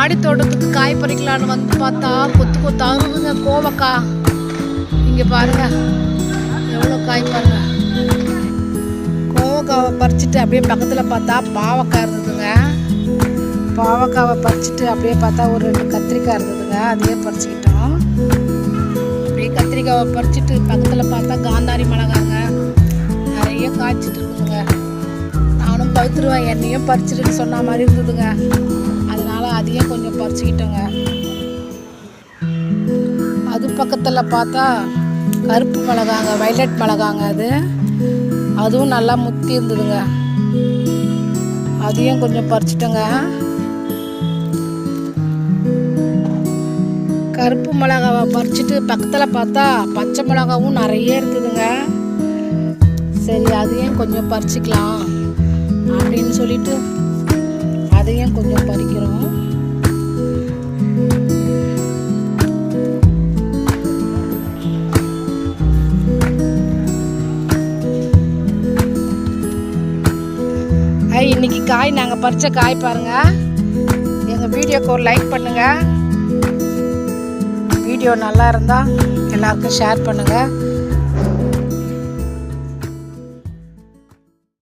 மாடி தோட்டத்துக்கு காய் பறிக்கலான்னு வந்து பார்த்தா கொத்து கொத்தாகுதுங்க கோவக்காய். இங்கே பாருங்க எவ்வளோ காய் பாருங்க. கோவக்காவை பறிச்சுட்டு அப்படியே பக்கத்தில் பார்த்தா பாவக்காய் இருந்ததுங்க. பாவக்காவை பறிச்சுட்டு அப்படியே பார்த்தா ஒரு 2 கத்திரிக்காய் இருந்ததுங்க. அதையே பறிச்சுக்கிட்டோம். அப்படியே கத்திரிக்காவை பறிச்சுட்டு பக்கத்தில் பார்த்தா காந்தாரி மிளகாங்க நிறைய காய்ச்சிட்டு இருக்குதுங்க. நானும் பழுத்துருவேன், என்னையும் பறிச்சுட்டு சொன்ன மாதிரி இருந்ததுங்க. அதனால அதையும் கொஞ்சம் பறிச்சுக்கிட்டோங்க. அது பக்கத்தில் பார்த்தா கருப்பு மிளகாங்க, வைலட் மிளகாங்க. அதுவும் நல்லா முத்தி இருந்ததுங்க. அதையும் கொஞ்சம் பறிச்சிட்டோங்க. கருப்பு மிளகாவை பறிச்சுட்டு பக்கத்தில் பார்த்தா பச்சை மிளகாவும் நிறைய இருந்ததுங்க. சரி அதையும் கொஞ்சம் பறிச்சுக்கலாம் அப்படின்னு சொல்லிட்டு அதையும் கொஞ்சம் பறிக்கிறோம். இன்னைக்கு காய் நாங்கள் பறித்த காய் பாருங்கள். எங்கள் வீடியோக்கு ஒரு லைக் பண்ணுங்கள். வீடியோ நல்லா இருந்தால் எல்லாருக்கும் ஷேர் பண்ணுங்கள்.